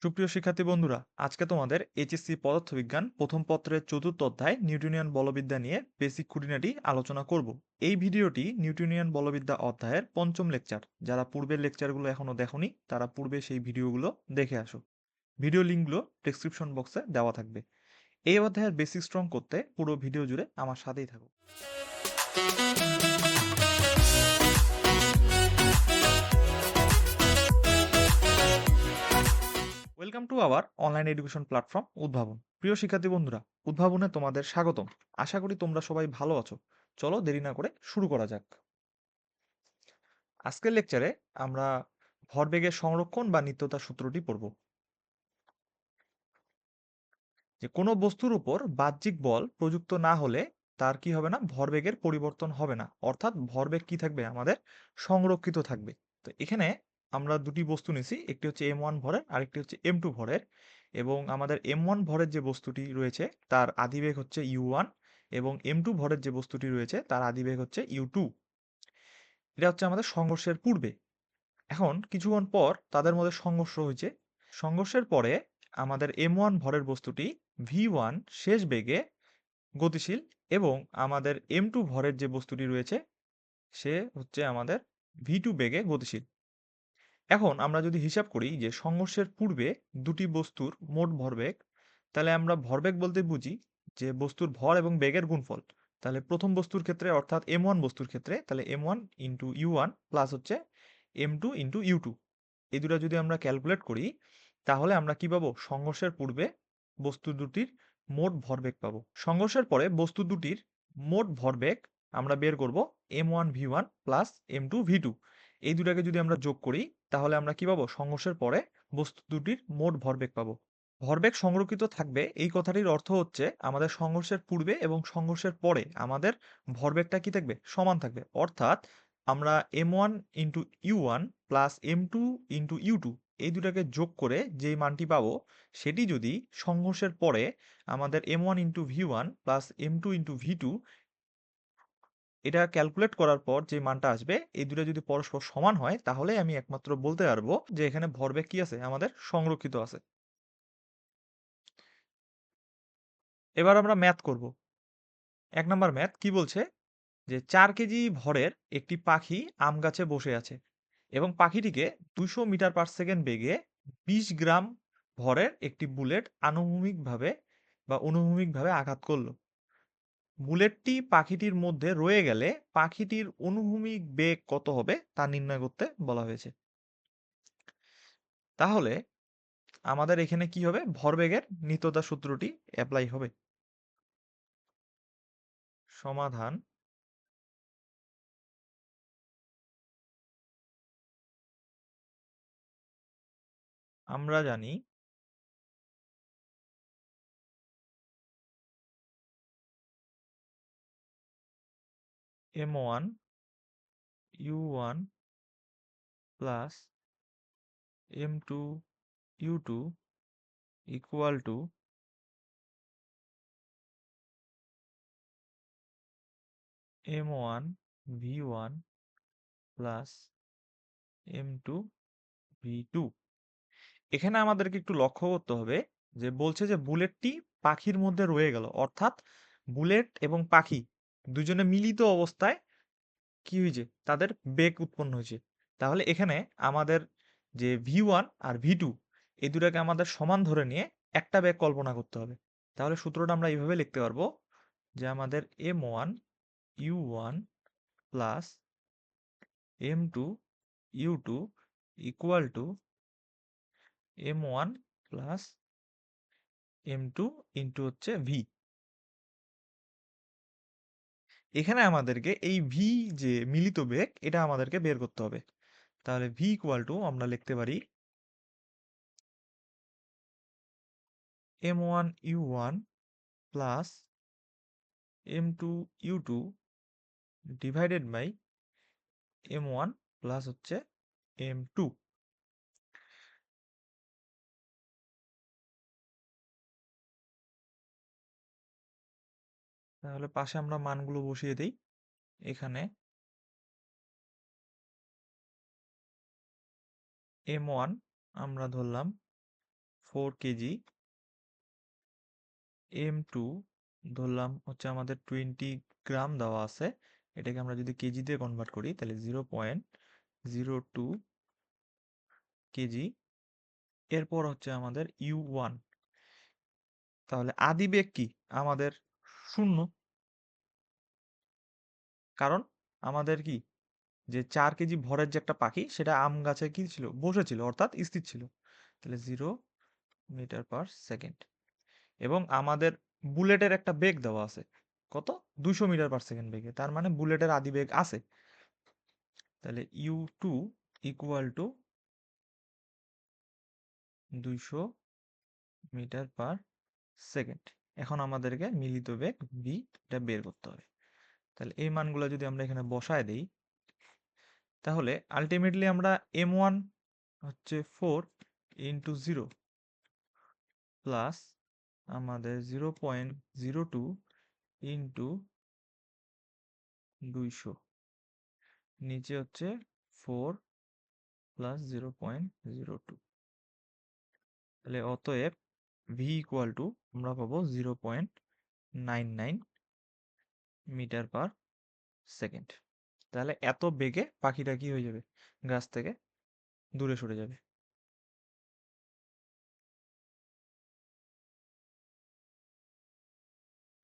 সুপ্রিয় শিক্ষার্থী বন্ধুরা, আজকে তোমাদের এইচএসসি পদার্থবিজ্ঞান প্রথম পত্রের চতুর্থ অধ্যায় নিউটনিয়ান বলবিদ্যা নিয়ে বেসিক খুঁটিনাটি আলোচনা করব। এই ভিডিওটি নিউটনিয়ান বলবিদ্যা অধ্যায়ের পঞ্চম লেকচার। যারা পূর্বের লেকচারগুলো এখনো দেখোনি তারা পূর্বে সেই ভিডিওগুলো দেখে আসো। ভিডিও লিঙ্কগুলো ডেসক্রিপশন বক্সে দেওয়া থাকবে। এই অধ্যায়ের বেসিক স্ট্রং করতে পুরো ভিডিও জুড়ে আমার সাথেই থাকো। Welcome to our online education platform উদ্ভাবন। প্রিয় শিক্ষার্থী বন্ধুরা, উদ্ভাবনে তোমাদের স্বাগতম। আশা করি তোমরা সবাই ভালো আছো। চলো দেরি না করে শুরু করা যাক। আজকের লেকচারে আমরা ভরবেগের সংরক্ষণ বা নিত্যতা সূত্রটি পড়ব। যে কোনো বস্তুর উপর বাহ্যিক বল প্রযুক্ত না হলে তার কি হবে না, ভরবেগের পরিবর্তন হবে না, অর্থাৎ ভরবেগ কি থাকবে, আমাদের সংরক্ষিত থাকবে। তো এখানে আমরা দুটি বস্তু নিছি, একটি হচ্ছে m1 ভরের, আরেকটি হচ্ছে m2 ভরের। এবং আমাদের m1 ভরের যে বস্তুটি রয়েছে তার আদিবেগ হচ্ছে u1, এবং m2 ভরের যে বস্তুটি রয়েছে তার আদিবেগ হচ্ছে u2। এটা হচ্ছে আমাদের সংঘর্ষের পূর্বে। এখন কিছুক্ষণ পর তাদের মধ্যে সংঘর্ষ হয়েছে। সংঘর্ষের পরে আমাদের m1 ভরের বস্তুটি v1 শেষ বেগে গতিশীল, এবং আমাদের m2 ভরের যে বস্তুটি রয়েছে সে হচ্ছে আমাদের v2 বেগে গতিশীল। এখন আমরা যদি হিসাব করি যে সংঘর্ষের পূর্বে দুটি বস্তুর মোট ভরবেগ, তাহলে আমরা ভরবেগ বলতে বুঝি যে বস্তুর ভর এবং বেগের গুণফল। তাহলে প্রথম বস্তুর ক্ষেত্রে অর্থাৎ m1 বস্তুর ক্ষেত্রে তাহলে m1 ইন্টু u1 প্লাস হচ্ছে m2 ইন্টু u2। এই দুটো যদি আমরা ক্যালকুলেট করি তাহলে আমরা কি পাবো, সংঘর্ষের পূর্বে বস্তু দুটির মোট ভরবেগ পাবো। সংঘর্ষের পরে বস্তু দুটির মোট ভরবেগ আমরা বের করব m1 v1 plus m2 v2। এই দুটাকে যদি আমরা যোগ করি তাহলে আমরা কি পাবো, সংঘর্ষের পরে বস্তু দুটির মোট ভরবেগ পাবো। ভরবেগ সংরক্ষিত থাকবে এই কথাটির অর্থ হচ্ছে আমাদের সংঘর্ষের পূর্বে এবং সংঘর্ষের পরে আমাদের ভরবেগটা কি থাকবে, সমান থাকবে। অর্থাৎ আমরা m1 into u1 plus m2 into u2 এই দুটাকে যোগ করে যে মানটি পাবো, সেটি যদি সংঘর্ষের পরে আমাদের m1 into v1 plus m2 into v2 এটা ক্যালকুলেট করার পর যে মানটা আসবে, এই দুটো যদি পরস্পর সমান হয় তাহলে আমি একমাত্র বলতে পারবো যে এখানে ভরবেগ কি আছে, আমাদের সংরক্ষিত আছে। এবার আমরা ম্যাথ করব। 1 নম্বর ম্যাথ কি বলছে, যে 4 কেজি ভরের একটি পাখি আম গাছে বসে আছে এবং পাখিটিকে 200 মিটার/সেকেন্ড বেগে 20 গ্রাম ভরের একটি বুলেট আনুভূমিকভাবে বা অনুভূমিকভাবে আঘাত করলো। বুলেটটি পাখিটির মধ্যে রয়ে গেলে পাখিটির অনুভূমিক বেগ কত হবে তা নির্ণয় করতে বলা হয়েছে। তাহলে আমাদের এখানে কি হবে, ভরবেগের নিত্যতা সূত্রটি অ্যাপ্লাই হবে। সমাধান। আমরা জানি m1 u1 plus m2 u2 equal two m1 v1 plus m2 v2। এখানে আমাদেরকে একটু লক্ষ্য করতে হবে যে বলছে যে বুলেটটি পাখির মধ্যে রয়ে গেল, অর্থাৎ বুলেট এবং পাখি দুজনে মিলিত অবস্থায় কি হয়েছে, তাদের বেগ উৎপন্ন হয়েছে। তাহলে এখানে আমাদের যে v1 আর v2 এই দুটাকে আমাদের সমান ধরে নিয়ে একটা বেগ কল্পনা করতে হবে। তাহলে সূত্রটা আমরা এইভাবে লিখতে পারবো যে আমাদের m1 u1 plus m2 u2 equal two m1 plus m2 into হচ্ছে v। এখানে আমাদেরকে এই v যে মিলিত বেগ এটা আমাদেরকে বের করতে হবে। তাহলে v ইকুয়াল টু আমরা লিখতে পারি m1 u1 plus m2 u2 divided by m1 plus হচ্ছে m2। তাহলে পাশে আমরা মানগুলো বসিয়ে দেই। এখানে m1 আমরা ধরলাম 4 কেজি, m2 ধরলাম হচ্ছে আমাদের 20 গ্রাম দেওয়া আছে, এটাকে আমরা যদি কেজিতে কনভার্ট করি তাহলে 0.02 কেজি। এরপর হচ্ছে আমাদের U1, তাহলে আদি বেগ কি আমাদের? শূন্য। কারণ আমাদের কি, যে 4 কেজি ভরের যে একটা পাখি সেটা আম গাছে কি ছিল, বসেছিল, অর্থাৎ স্থির ছিল। তাহলে 0 মিটার পার সেকেন্ড। এবং আমাদের বুলেটের একটা বেগ দেওয়া আছে কত, 200 মিটার পার সেকেন্ড বেগে, তার মানে বুলেটের আদি বেগ আছে। তাহলে U2 equal to 200 metre per second. এখন আমাদেরকে মিলিত বেগ ভি এটা বের করতে হবে। তাহলে এই মানগুলো যদি আমরা এখানে বসায় দেই, তাহলে আলটিমেটলি আমরা m1 হচ্ছে 4 × 0 প্লাস আমাদের 0.02 ইন্টু 200, নিচে হচ্ছে 4 প্লাস 0.02। তাহলে অতএব ভি ইকুয়াল টু আমরা পাবো 0.99 মিটার পার সেকেন্ড। তাহলে এত বেগে পাখিটা কি হয়ে যাবে, গাছ থেকে দূরে সরে যাবে।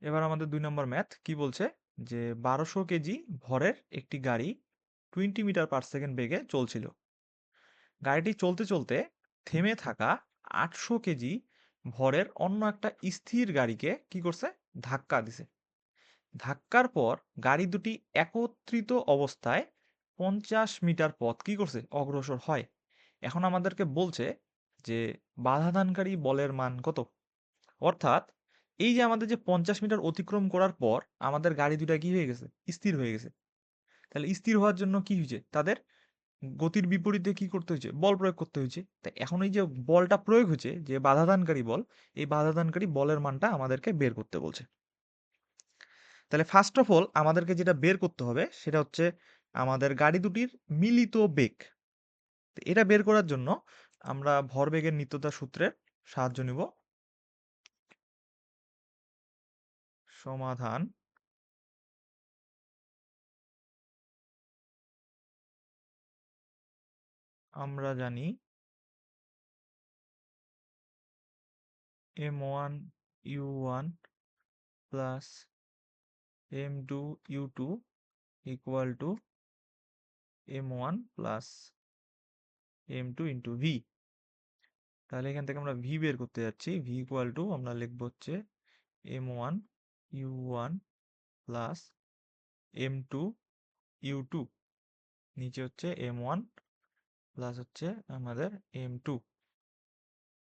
এবার আমাদের 2 নম্বর ম্যাথ কি বলছে, যে 1200 কেজি ভরের একটি গাড়ি 20 মিটার পার সেকেন্ড বেগে চলছিল। গাড়িটি চলতে চলতে থেমে থাকা 800 কেজি ভরের অন্য একটা স্থির গাড়িকে কি করছে, ধাক্কা দিছে। ধাক্কার পর গাড়ি দুটি একত্রিত অবস্থায় 50 মিটার পথ কি করছে, অগ্রসর হয়। এখন আমাদেরকে বলছে যে বাধাদানকারী বলের মান কত। অর্থাৎ এই যে আমাদের যে 50 মিটার অতিক্রম করার পর আমাদের গাড়ি দুটা কি হয়ে গেছে, স্থির হয়ে গেছে। তাহলে স্থির হওয়ার জন্য কি হয়েছে, তাদের গতির বিপরীতে কি করতে হয়েছে, বল প্রয়োগ করতে হয়েছে। তাই এখন এই যে বলটা প্রয়োগ হয়েছে, যে বাধাদানকারী বল, এই বাধাদানকারী বলের মানটা আমাদেরকে বের করতে বলছে। তাহলে ফার্স্ট অফ অল আমাদেরকে যেটা বের করতে হবে সেটা হচ্ছে আমাদের গাড়ি দুটির মিলিত বেগ। তো এটা বের করার জন্য আমরা ভরবেগের নিত্যতা সূত্রের সাহায্য নিব। সমাধান। আমরা জানি m1 u1 plus m2 u2 equal two m1 plus m2 into V. তাহলে এখান থেকে আমরা ভি বের করতে যাচ্ছি। ভি ইকুয়াল টু আমরা লিখব হচ্ছে m1 u1 plus m2 u2, নিচে হচ্ছে m1 প্লাস হচ্ছে আমাদের m2।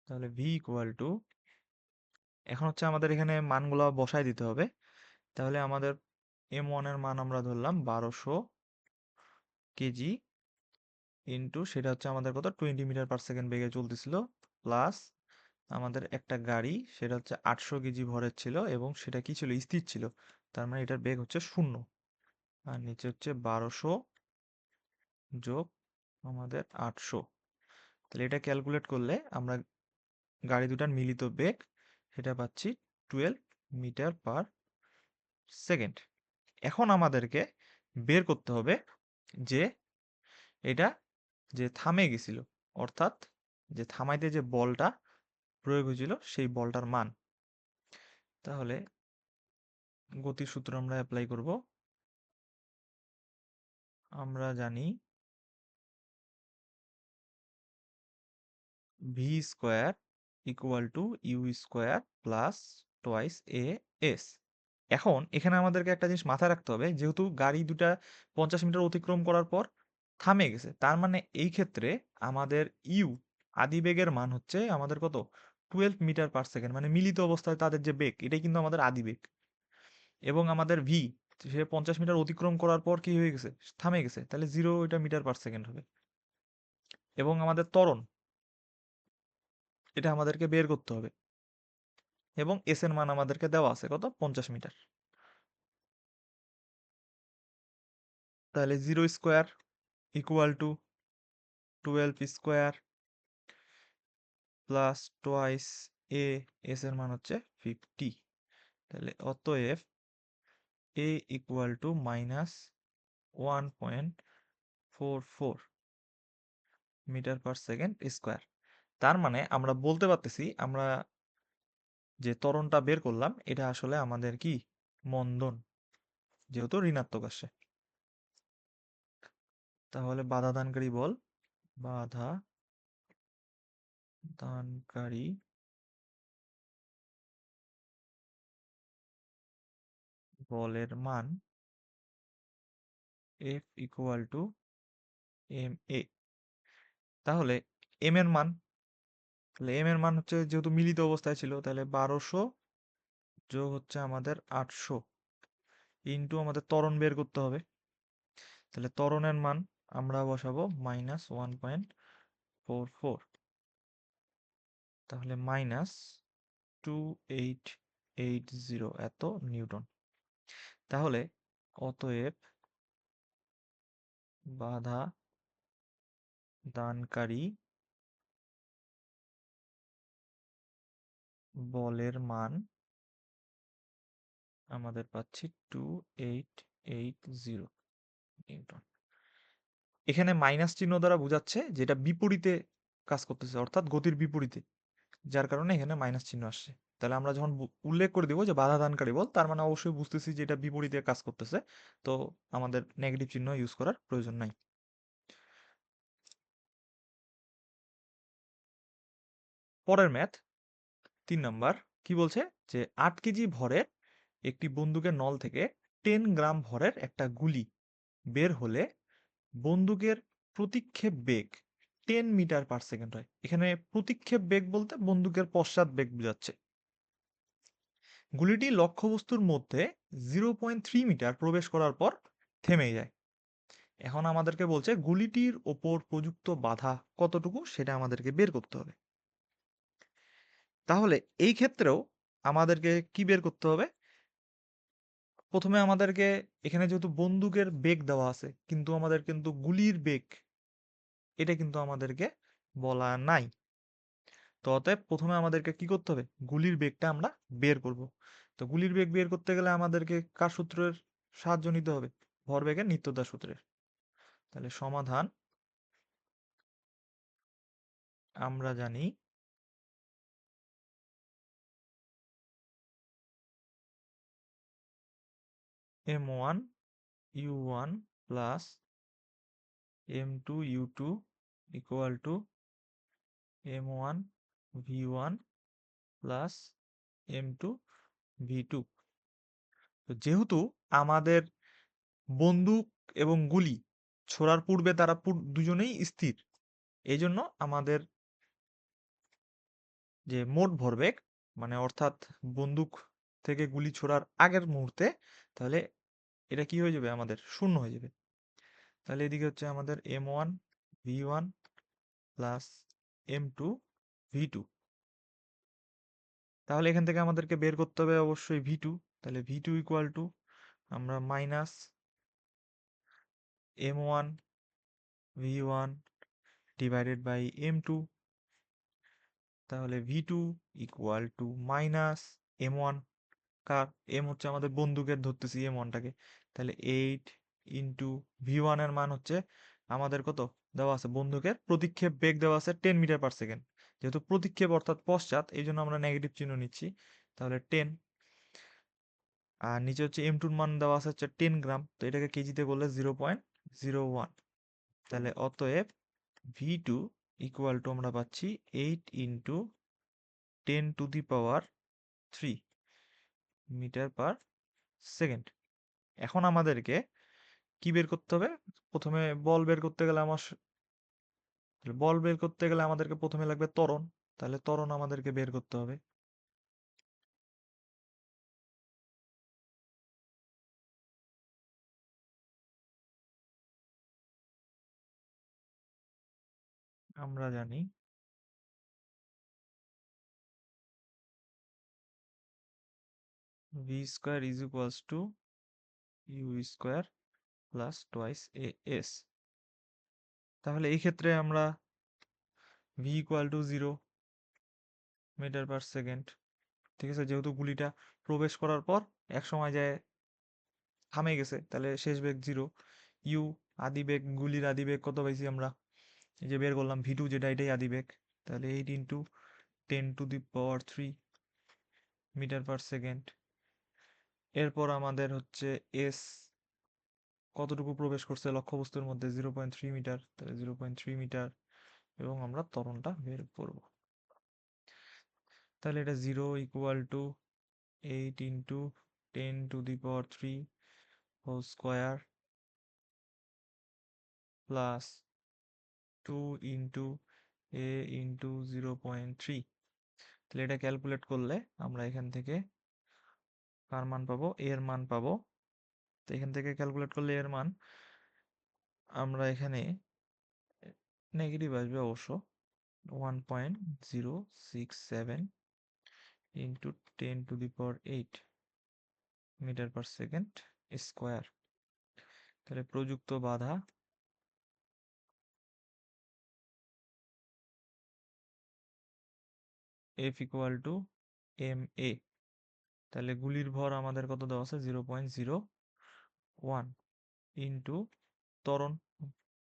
তাহলে ভি ইকুয়াল টু, এখন হচ্ছে আমাদের এখানে মানগুলো বসায় দিতে হবে। তাহলে আমাদের m1 এর মান আমরা ধরলাম 1200 কেজি, ইন্টু সেটা হচ্ছে আমাদের কত, 20 মিটার পার সেকেন্ড বেগে চলতেছিল, প্লাস আমাদের একটা গাড়ি সেটা হচ্ছে 800 কেজি ভরের ছিল এবং সেটা কি ছিল, স্থির ছিল। তার মানে এটার বেগ হচ্ছে 0। আর নিচে হচ্ছে 1200 যোগ আমাদের 800। তাহলে এটা ক্যালকুলেট করলে আমরা গাড়ি দুটার মিলিত বেগ সেটা পাচ্ছি 12 মিটার পার সেকেন্ড। এখন আমাদেরকে বের করতে হবে যে এটা যে থামে গেছিল, অর্থাৎ যে থামাইতে যে বলটা প্রয়োগ হয়েছিল সেই বলটার মান। তাহলে গতির সূত্র আমরা অ্যাপ্লাই করব। আমরা জানি V square equal to U square plus twice A S. এখন এখানে আমাদেরকে একটা জিনিস মাথায় রাখতে হবে, যেহেতু গাড়ি দুটা 50 মিটার অতিক্রম করার পর থামে গেছে, তার মানে এই ক্ষেত্রে আমাদের ইউ আদিবেগের মান হচ্ছে আমাদের কত, 12 মিটার পার সেকেন্ড, মানে মিলিত অবস্থায় তাদের যে বেগ এটাই কিন্তু আমাদের আদিবেগ। এবং আমাদের ভি, সে 50 মিটার অতিক্রম করার পর কি হয়ে গেছে, থামে গেছে, তাহলে 0 মিটার পার সেকেন্ড হবে। এবং আমাদের ত্বরণ, এটা আমাদেরকে বের করতে হবে। এবং এস এর মান আমাদেরকে দেওয়া আছে কত, 50 মিটার। তাহলে 0 square equal to 12 square plus twice A, s এর মান হচ্ছে 50। তাহলে অতএব a equal to minus 1.44 metre per second square. তার মানে আমরা বলতে পারতেছি আমরা যে ত্বরণটা বের করলাম এটা আসলে আমাদের কি মন্দন, যেহেতু ঋণাত্মক আসে। তাহলে বাধা দানকারী বল, বাধা দানকারী বলের মান F equal to M A. তাহলে এম এর মান, তাহলে এম এর মান হচ্ছে যেহেতু মিলিত অবস্থায় ছিল, তাহলে 1200 যোগ হচ্ছে আমাদের 800 ইন্টু আমাদের ত্বরণ বের করতে হবে। তাহলে ত্বরণের মান আমরা বসাবো -1.44, তাহলে -2880 এত নিউটন। তাহলে অতএব বাধা দানকারী বলের মান আমাদের পাচ্ছি 2880 নিউটন। এখানে মাইনাস চিহ্ন দ্বারা বোঝাচ্ছে যেটা বিপরীতে কাজ করতেছে, অর্থাৎ গতির বিপরীতে, যার কারণে এখানে মাইনাস চিহ্ন আসছে। তাহলে আমরা যখন উল্লেখ করে দিব যে বাধা দানকারী বল, তার মানে অবশ্যই বুঝতেছি যে এটা বিপরীতে কাজ করতেছে, তো আমাদের নেগেটিভ চিহ্ন ইউজ করার প্রয়োজন নাই। পরের ম্যাথ 3 নাম্বার কি বলছে যে 8 কেজি ভরের একটি বন্দুকের নল থেকে 10 গ্রাম ভরের একটা গুলি বের হলে বন্দুকের প্রতিক্ষেপ বেগ 10 মিটার পার সেকেন্ড হয়। এখানে প্রতিক্ষেপ বেগ বলতে বন্দুকের পশ্চাৎ বেগ বোঝাচ্ছে। গুলিটি লক্ষ্যবস্তুর মধ্যে 0.3 মিটার প্রবেশ করার পর থেমে যায়। এখন আমাদেরকে বলছে গুলিটির ওপর প্রযুক্ত বাধা কতটুকু সেটা আমাদেরকে বের করতে হবে। তাহলে এই ক্ষেত্রেও আমাদেরকে কি বের করতে হবে? প্রথমে আমাদেরকে এখানে যেহেতু বন্দুকের বেগ দেওয়া আছে, কিন্তু আমাদের কিন্তু গুলির বেগ এটা কিন্তু আমাদেরকে বলা নাই। তো অতএব প্রথমে আমাদেরকে কি করতে হবে? গুলির বেগটা আমরা বের করব। তো গুলির বেগ বের করতে গেলে আমাদেরকে কার সূত্রের সাহায্য নিতে হবে? ভরবেগের নিত্যতা সূত্রের। তাহলে সমাধান আমরা জানি m1 u1 plus m2 u2 equal two m1 v1 plus m2 v2। তো যেহেতু আমাদের বন্দুক এবং গুলি ছোড়ার পূর্বে তারা দুজনেই স্থির, এই জন্য আমাদের যে মোট ভরবেগ, মানে অর্থাৎ বন্দুক থেকে গুলি ছোড়ার আগের মুহূর্তে, তাহলে এটা কি হয়ে যাবে? আমাদের শূন্য হয়ে যাবে। তাহলে এদিকে হচ্ছে আমাদের m1 v1 plus m2 v2। তাহলে এখান থেকে আমাদেরকে বের করতে হবে অবশ্যই v2। তাহলে v2 ইকুয়াল টু আমরা minus m1 v1 divided by m2, তাহলে v2 equal to minus m1, কার এম হচ্ছে আমাদের বন্দুকের, ধরতেছি m1টাকে, তাহলে 8 ইন্টু v1 এর মান হচ্ছে আমাদের কত দেওয়া আছে? বন্দুকের প্রতিক্ষেপ বেগ দেওয়া আছে 10 মিটার পার সেকেন্ড, যেহেতু প্রতিক্ষেপ অর্থাৎ পশ্চাৎ, এই জন্য আমরা নেগেটিভ চিহ্ন নিচ্ছি। তাহলে 10, আর নিচে হচ্ছে m2 এর মান দেওয়া আছে হচ্ছে 10 গ্রাম, তো এটাকে কেজিতে করলে 0.01। তাহলে অতএব v2 ইকুয়াল টু আমরা পাচ্ছি 8 into 10 to the power 3 metre per second. এখন আমাদেরকে কি বের করতে হবে? প্রথমে বল বের করতে গেলে বল বের করতে গেলে আমাদেরকে প্রথমে লাগবে ত্বরণ। তাহলে ত্বরণ আমাদেরকে বের করতে হবে। আমরা জানি v square is equals to U square plus twice A S. তাহলে এই ক্ষেত্রে আমরা v equal to 0 metre per second. ঠিক আছে, যেহেতু গুলিটা প্রবেশ করার পর এক সময় যায় থামে গেছে, তাহলে শেষ বেগ 0। ইউ আদি বেগ, গুলির আদি বেগ কত পাইছি আমরা? এই যে বের করলাম ভি টু, যেটা এটাই আদি বেগ। তাহলে 8 × 10⁻³ মিটার পার সেকেন্ড। এরপর আমাদের হচ্ছে এস কতটুকু প্রবেশ করছে লক্ষ্যবস্তুর মধ্যে? 0.3 মিটার। তাহলে 0.3 মিটার, এবং আমরা ত্বরণটা বের করব। তাহলে এটা 0 = 8 × 10⁻³ হোল স্কোয়ার প্লাস 2 × a × 0.3। তাহলে এটা ক্যালকুলেট করলে আমরা এখান থেকে কার মান পাবো? এর মান পাবো। তো এখান থেকে ক্যালকুলেট করলে এর মান আমরা এখানে নেগেটিভ আসবে অবশ্য, 1.067 into 10⁸ metre per second square. তাহলে প্রযুক্ত বাধা F = ma। তাহলে গুলির ভর আমাদের কত দেওয়া আছে? 0.01 ইন্টু ত্বরণ,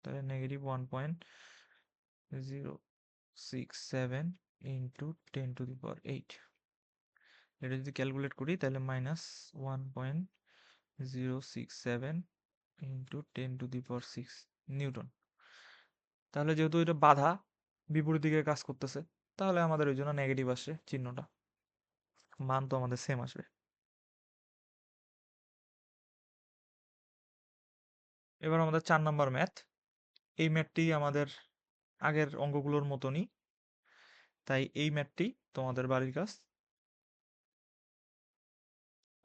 তাহলে -1.067 ইন্টু 10⁸। এটা যদি ক্যালকুলেট করি তাহলে -1.067 ইন্টু 10⁶ নিউটন। তাহলে যেহেতু এটা বাধা বিপরীত দিকে কাজ করতেছে, তাহলে আমাদের ওই জন্য নেগেটিভ আসে চিহ্নটা, মান তো আমাদের সেম আসবে। এবার আমাদের 4 নাম্বার ম্যাথ। এই ম্যাথটি আমাদের আগের অঙ্কগুলোর মতনই, তাই এই ম্যাথটি তোমাদের বাড়ির কাজ।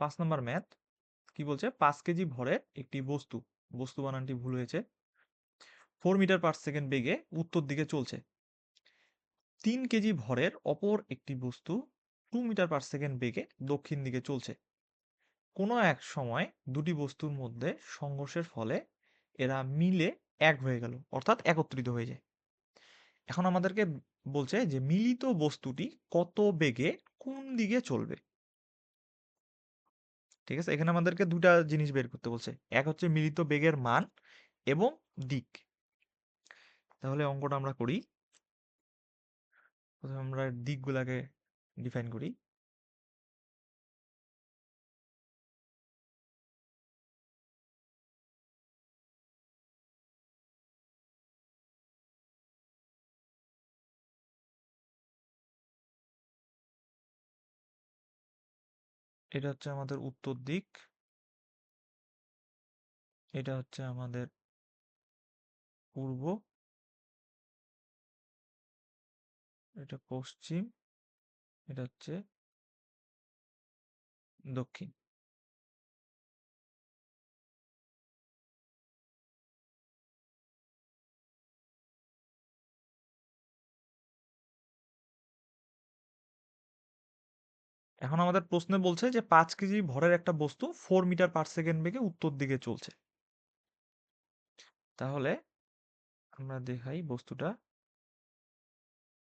5 নাম্বার ম্যাথ কি বলছে? 5 কেজি ভরের একটি বস্তু, বস্তু বানানটি ভুল হয়েছে, 4 মিটার পার সেকেন্ড বেগে উত্তর দিকে চলছে। 3 কেজি ভরের অপর একটি বস্তু 2 মিটার পার সেকেন্ড বেগে দক্ষিণ দিকে চলছে। কোনো এক সময় দুটি বস্তুর মধ্যে সংঘর্ষের ফলে এরা মিলে এক হয়ে গেল, অর্থাৎ একত্রিত হয়ে যায়। এখন আমাদেরকে বলছে যে মিলিত বস্তুটি কত বেগে কোন দিকে চলবে। ঠিক আছে, এখানে আমাদেরকে দুটা জিনিস বের করতে বলছে, এক হচ্ছে মিলিত বেগের মান এবং দিক। তাহলে অঙ্কটা আমরা করি। প্রথমে আমরা দিকগুলাকে ডিফাইন করি। এটা হচ্ছে আমাদের উত্তর দিক, এটা হচ্ছে আমাদের পূর্ব, এটা পশ্চিম, এটা হচ্ছে দক্ষিণ। এখন আমাদের প্রশ্নে বলছে যে 5 কেজি ভরের একটা বস্তু 4 মিটার পার সেকেন্ড বেগে উত্তর দিকে চলছে। তাহলে আমরা দেখাই বস্তুটা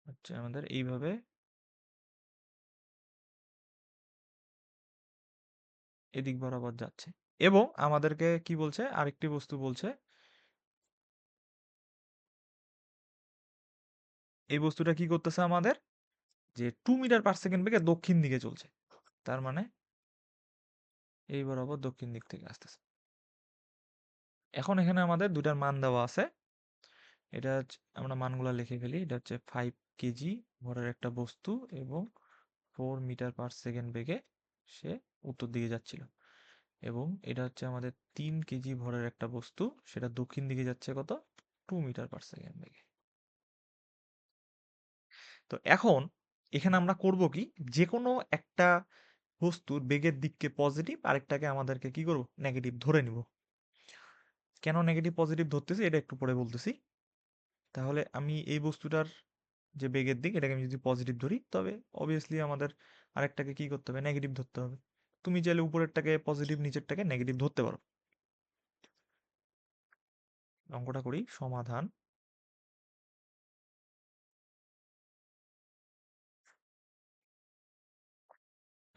হচ্ছে আমাদের এইভাবে এদিক বরাবর যাচ্ছে, এবং আমাদেরকে কি বলছে? আরেকটি বস্তু বলছে, এই বস্তুটা কি করতেছে আমাদের? যে 2 মিটার পার সেকেন্ড বেগে দক্ষিণ দিকে চলছে। তার মানে এই বরাবর দক্ষিণ দিক থেকে আসতেছে। এখন এখানে আমাদের দুটার মান দেওয়া আছে, এটা আমরা মানগুলা লিখে ফেলি। এটা হচ্ছে 5 কেজি ভরের একটা বস্তু এবং 4 মিটার পার সেকেন্ড বেগে সে উত্তর দিকে যাচ্ছিল, এবং এটা হচ্ছে আমাদের 3 কেজি ভরের একটা বস্তু, সেটা দক্ষিণ দিকে যাচ্ছে কত? 2 মিটার পার সেকেন্ড বেগে। তো এখন এখানে আমরা করব কি, যে কোনো একটা বস্তুর বেগের দিককে পজিটিভ, আরেকটাকে আমাদেরকে কি করব? নেগেটিভ ধরে নিব। কেন নেগেটিভ পজিটিভ ধরতেছি এটা একটু পরে বলতেছি। তাহলে আমি এই বস্তুটার যে বেগের দিক, এটাকে আমি যদি পজিটিভ ধরি, তবে অবভিয়াসলি আমাদের আরেকটাকে কি করতে হবে? নেগেটিভ ধরতে হবে। তুমি চাইলে উপরেরটাকে পজিটিভ, নিচেরটাকে নেগেটিভ ধরতে পারো। অঙ্কটা করি, সমাধান।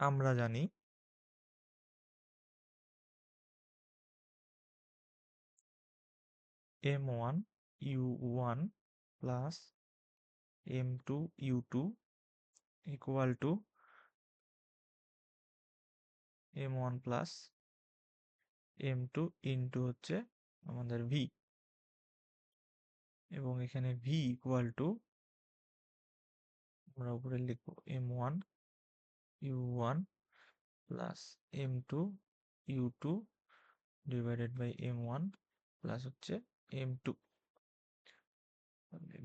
আমরা জানি m1 u1 plus m2 u2 equal two m1 plus m2 into হচ্ছে আমাদের v, এবং এখানে v ইকুয়াল টু আমরা উপরে লিখবো m1 u1 plus m2 u2 divided by m1 plus হচ্ছে m2,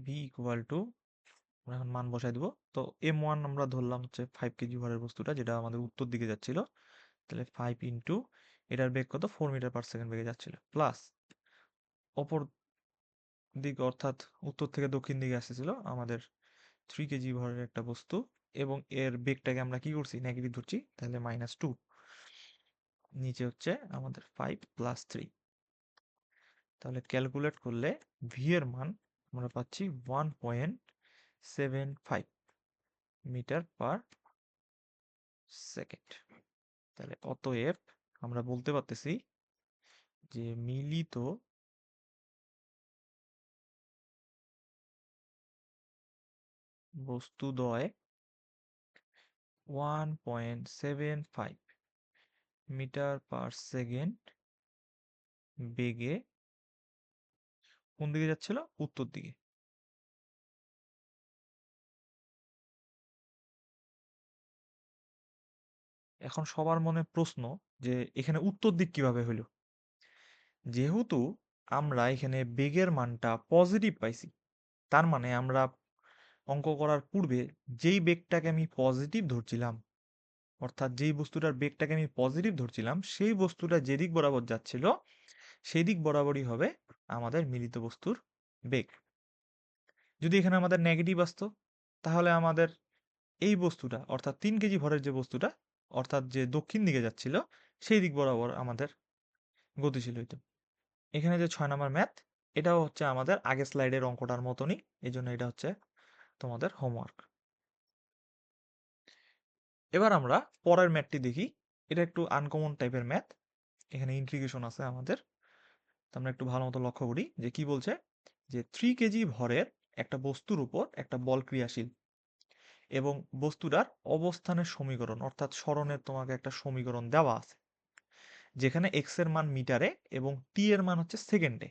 v ইকুয়াল টু আমরা এখন মান বসাই দিব। তো m1 আমরা ধরলাম হচ্ছে 5 কেজি ভরের বস্তুটা, যেটা আমাদের উত্তর দিকে যাচ্ছিল, তাহলে 5 ইন্টু এটার বেগ কত 4 মিটার পার সেকেন্ড বেগে যাচ্ছিল, প্লাস অপর দিক অর্থাৎ উত্তর থেকে দক্ষিণ দিকে আসতেছিল আমাদের 3 কেজি ভরের একটা বস্তু, এবং এর বেগটাকে আমরা কি করছি নেগেটিভ ধরছি, তাহলে -2, নিচে হচ্ছে আমাদের 5 প্লাস 3। তাহলে ক্যালকুলেট করলে ভি এর মান আমরা পাচ্ছি 1.75 মিটার পার সেকেন্ড। তাহলে অতএব আমরা বলতে পারতেছি যে মিলিত বস্তুদ্বয় 1.75 মিটার পার সেকেন্ড বেগে কোন দিকে যাচ্ছিল, উত্তর দিকে। এখন সবার মনে প্রশ্ন যে এখানে উত্তর দিক কিভাবে হইল। যেহেতু আমরা এখানে বেগের মানটা পজিটিভ পাইছি, তার মানে আমরা অঙ্ক করার পূর্বে যেই বেগটাকে আমি পজিটিভ ধরছিলাম, অর্থাৎ যেই বস্তুটার বেগটাকে আমি পজিটিভ ধরছিলাম, সেই বস্তুটা যেদিক বরাবর যাচ্ছিল সেই দিক বরাবরই হবে আমাদের মিলিত বস্তুর বেগ। যদি এখানে আমাদের নেগেটিভ আসতো, তাহলে আমাদের এই বস্তুটা অর্থাৎ 3 কেজি ভরের যে বস্তুটা অর্থাৎ যে দক্ষিণ দিকে যাচ্ছিল সেই দিক বরাবর আমাদের গতিশীল হইতো। এখানে যে 6 নাম্বার ম্যাথ, এটাও হচ্ছে আমাদের আগের স্লাইডের অঙ্কটার মতনই, এই জন্য এটা হচ্ছে তোমাদের হোমওয়ার্ক। এবার আমরা পরের ম্যাথটি দেখি। এটা একটু আনকমন টাইপের ম্যাথ, এখানে ইন্টিগ্রেশন আছে আমাদের। তো আমরা একটু ভালো মতো লক্ষ্য করি যে কি বলছে, যে 3 কেজি ভরের একটা বস্তুর উপর একটা বল ক্রিয়াশীল, এবং বস্তুটার অবস্থানের সমীকরণ অর্থাৎ সরণের তোমাকে একটা সমীকরণ দেওয়া আছে, যেখানে এক্স এর মান মিটারে এবং টি এর মান হচ্ছে সেকেন্ডে,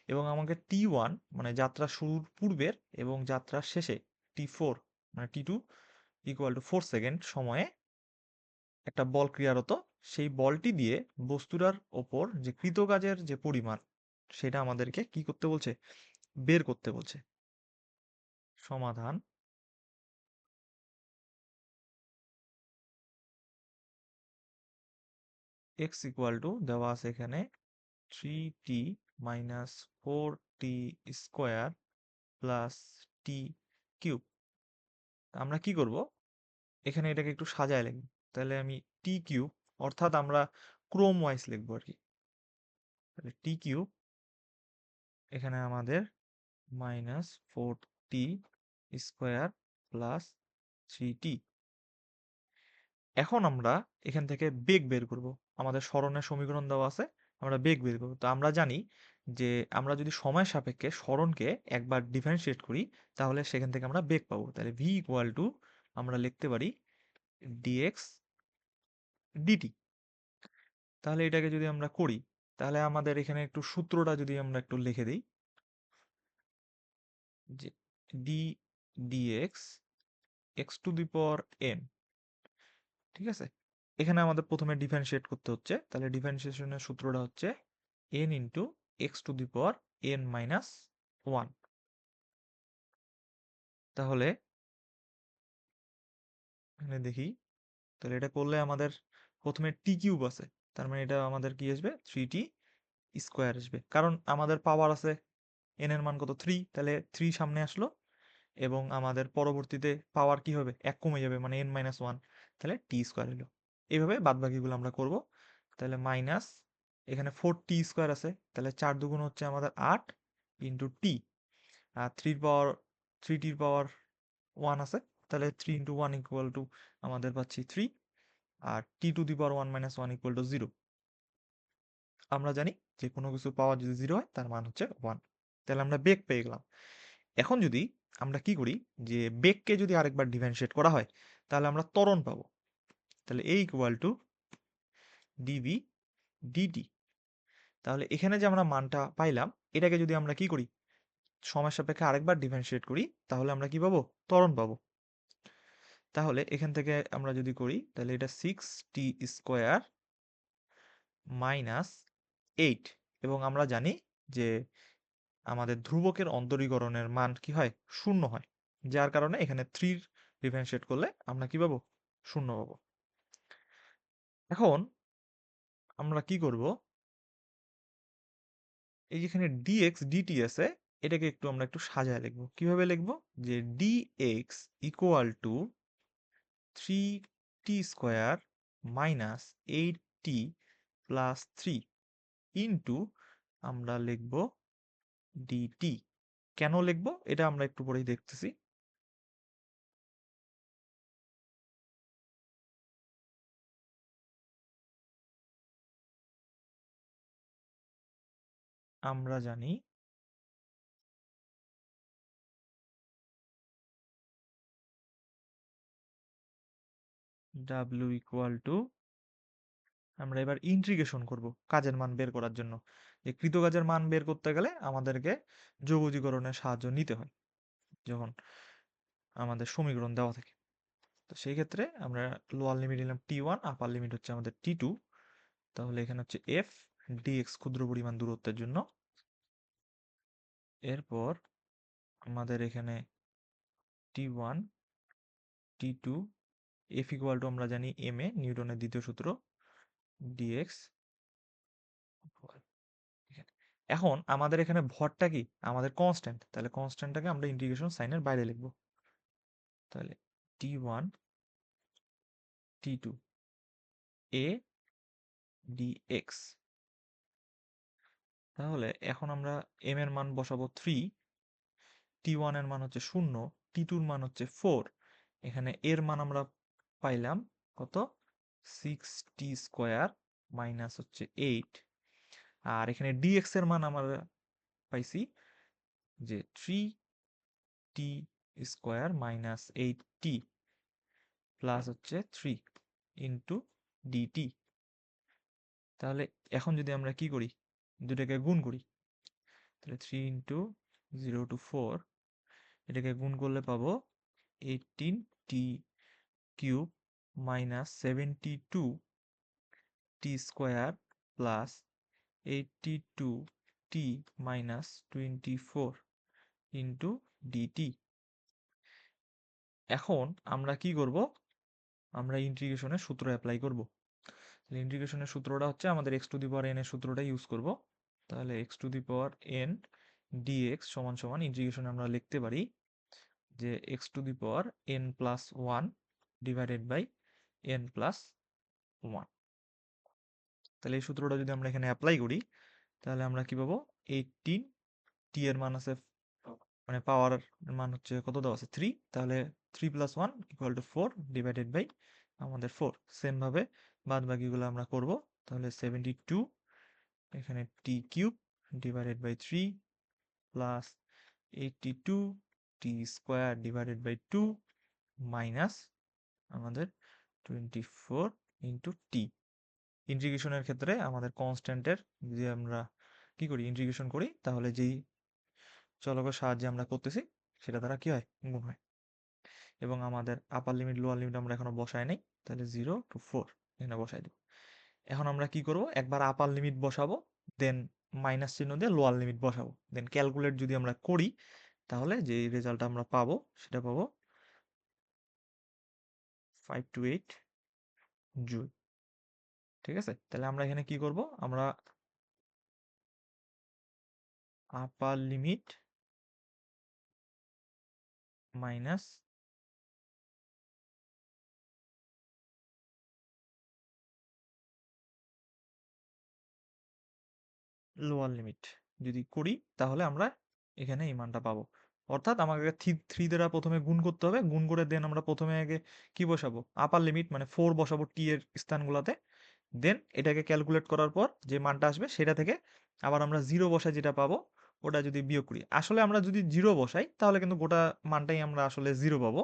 এবং আমাকে টি1 মানে যাত্রা শুরুর পূর্বের এবং যাত্রার শেষে টি4 মানে টি2 ইকুয়াল টু 4 সেকেন্ড সময়ে একটা বল ক্রিয়ারত, সেই বলটি দিয়ে বস্তুটার ওপর যে কৃতকাজের যে পরিমাণ সেটা আমাদেরকে কি করতে বলছে, বের করতে বলছে। সমাধান। এক্স ইকুয়াল টু দেওয়া আছে এখানে 3t minus 4t square plus t cube. আমরা কি করব, এখানে এটাকে একটু সাজায় লিখব। তাহলে আমি টি কিউব অর্থাৎ আমরা ক্রোম ওয়াইজ লিখবো আর কি। তাহলে টি কিউব এখানে আমাদের -4t স্কোয়ার প্লাস 3t। এখন আমরা এখান থেকে বেগ বের করব। আমাদের সরণের সমীকরণ দেওয়া আছে, আমরা বেগ বের করব। তো আমরা জানি যে আমরা যদি সময় সাপেক্ষে সরণকে একবার ডিফারেন্সিয়েট করি, তাহলে সেখান থেকে আমরা বেগ পাবো। তাহলে ভি ইকুয়াল টু আমরা লিখতে পারি ডিএক্স ডিটি। তাহলে এটাকে যদি আমরা করি, তাহলে আমাদের এখানে একটু সূত্রটা যদি আমরা একটু লিখে দিই, যে D DX X to the power N, ঠিক আছে। এখানে আমাদের প্রথমে ডিফারেন্সিয়েট করতে হচ্ছে, তাহলে ডিফারেন্সিয়েশনের সূত্রটা হচ্ছে N into x to the power N minus one. তাহলে এখানে দেখি, তাহলে এটা করলে আমাদের প্রথমে টি কিউব আছে, তার মানে এটা আমাদের কি আসবে 3t স্কোয়ার আসবে, কারণ আমাদের পাওয়ার আছে এন এর মান কত 3, তাহলে 3 সামনে আসলো, এবং আমাদের পরবর্তীতে পাওয়ার কি হবে 1 কমে যাবে মানে এন মাইনাস ওয়ান, তাহলে টি স্কোয়ার হলো। এইভাবে বাদ বাকিগুলো আমরা করব। তাহলে মাইনাস এখানে 4t স্কোয়ার আছে, তাহলে 4 দুগুণ হচ্ছে আমাদের 8 ইন্টু টি, আর 3 পাওয়ার 3টির পাওয়ার 1 আছে, তাহলে 3 ইন্টু 1 ইকুয়াল টু আমাদের পাচ্ছি 3। আর t to the power 1 minus 1 equal to 0। আমরা জানি যে কোনো কিছু পাওয়ার যদি 0 হয় তার মান হচ্ছে 1। তাহলে আমরা বেগ পেয়ে গেলাম। এখন যদি আমরা কি করি, যে বেগকে যদি আরেকবার ডিফারেন্সিয়েট করা হয় তাহলে আমরা ত্বরণ পাবো। তাহলে a equal to d v d t. তাহলে এখানে যে আমরা মানটা পাইলাম, এটাকে যদি আমরা কি করি, সময় সাপেক্ষে আরেকবার ডিফারেন্সিয়েট করি, তাহলে আমরা কি পাবো, ত্বরণ পাবো। তাহলে এখান থেকে আমরা যদি করি, তাহলে এটা 6t স্কোয়ার মাইনাস 8, এবং আমরা জানি যে আমাদের ধ্রুবকের অন্তরীকরণের মান কি হয়, 0 হয়, যার কারণে এখানে 3 ডিফারেন্সিয়েট করলে আমরা কি পাবো, 0 পাবো। এখন আমরা কি করব, এই যেখানে dx dt আছে, এটাকে আমরা একটু সাজায় লিখবো। কিভাবে লিখবো, যে dx equal to 3t square minus 8t plus 3 into আমরা লিখবো dt। কেন লিখবো এটা আমরা একটু পরেই দেখতেছি। আমরা জানি w ইকুয়াল টু, আমরা এবার ইন্টিগ্রেশন করব কাজের মান বের করার জন্য। যে কৃতকাজের মান বের করতে গেলে আমাদেরকে যৌগজীকরণের সাহায্য নিতে হয় যখন আমাদের সমীকরণ দেওয়া থাকে। তো সেই ক্ষেত্রে আমরা লোয়ার লিমিট নিলাম t1, আপার লিমিট হচ্ছে আমাদের t2। তাহলে এখানে হচ্ছে f dx ক্ষুদ্র পরিমাণ দূরত্বের জন্য। এরপর আমাদের এখানে t1 t2 f equal to আমরা জানি m এ, নিউটনের দ্বিতীয় সূত্র, dx। এখন আমাদের এখানে ভরটা কি, আমাদের কনস্ট্যান্ট, তাহলে কনস্ট্যান্টটাকে আমরা ইন্টিগ্রেশন সাইনের বাইরে লিখবো। তাহলে t1 t2 a dx। তাহলে এখন আমরা m এর মান বসাবো 3, t1 এর মান হচ্ছে 0, t2 এর মান হচ্ছে 4। এখানে এর মান আমরা পাইলাম কত, 6t স্কোয়ার মাইনাস হচ্ছে 8। আর এখানে dx এর মান আমরা পাইছি যে 3t square minus 8t plus হচ্ছে 3 ইন্টু ডিটি। তাহলে এখন যদি আমরা কি করি, দুটাকে গুণ করি, তাহলে 3 ইন্টু 0 টু 4, এটাকে গুণ করলে পাবো 18t cube minus 72t square plus 82t minus 24 into d t. এখন আমরা কি করব, আমরা ইন্টিগ্রেশনের সূত্র অ্যাপ্লাই করব। ইন্টিগ্রেশনের সূত্রটা হচ্ছে আমাদের x to the power n এর সূত্রটা ইউজ করব। তাহলে x to the power n dx সমান সমান ইন্টিগ্রেশনে আমরা লিখতে পারি যে x to the power n plus 1 divided by n plus 1। তাহলে এই সূত্রটা যদি আমরা এখানে অ্যাপ্লাই করি, তাহলে আমরা কি পাবো, 18, t এর মান আছে, মানে পাওয়ার মান হচ্ছে কত দেওয়া আছে, 3। তাহলে 3 plus 1 equal to 4 divided by আমাদের 4। সেম ভাবে বাদ বাকিগুলো আমরা করব। তাহলে 72, এখানে t cube divided by 3 plus 82 t square divided by 2 minus আমাদের 24 ইন্টু টি। ইন্টিগ্রেশনের ক্ষেত্রে আমাদের কনস্ট্যান্টের যদি আমরা কি করি, ইন্টিগ্রেশন করি, তাহলে যেই চলকের সাহায্যে আমরা করতেছি সেটা দ্বারা কি হয়, গুণ হয়। এবং আমাদের আপার লিমিট লোয়ার লিমিট আমরা এখনো বসাই নাই, তাহলে 0 টু 4 এখানে বসাই দেব। এখন আমরা কি করব, একবার আপার লিমিট বসাবো, দেন মাইনাস চিহ্ন দিয়ে লোয়ার লিমিট বসাবো, দেন ক্যালকুলেট যদি আমরা করি, তাহলে যে রেজাল্ট আমরা পাবো সেটা পাবো 5 to 8 জুল। ঠিক আছে, তাহলে আমরা এখানে কি করব, আমরা আপার লিমিট মাইনাস লোয়ার লিমিট যদি করি, তাহলে আমরা এখানে এই মানটা পাবো অর্থাৎ আমাকে 3 দ্বারা ১ম এ গুণ করতে হবে। গুণ করে দেন আমরা ১ম এ আগে কি বসাবো? আপার লিমিট মানে 4 বসাবো t এর স্থানগুলাতে। দেন এটাকে ক্যালকুলেট করার পর যে মানটা আসবে সেটা থেকে আবার আমরা 0 বসায় যেটা পাবো ওটা যদি বিয়োগ করি। আসলে আমরা যদি 0 বসাই তাহলে কিন্তু গোটা মানটাই আমরা আসলে 0 পাবো।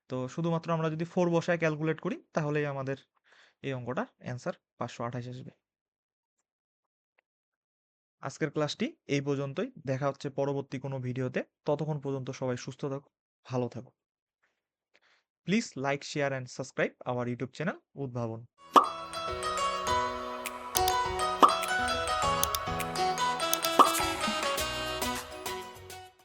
তো শুধুমাত্র আমরা যদি 4 বসায় ক্যালকুলেট করি তাহলেই আমাদের এই অঙ্কটার অ্যান্সার ৫২৮ আসবে। আজকের ক্লাসটি এই পর্যন্তই। দেখা হচ্ছে পরবর্তী কোনো ভিডিওতে। ততক্ষণ পর্যন্ত সবাই সুস্থ থাকো, ভালো থাকো। Please like, share and subscribe our YouTube channel উদ্ভাবন।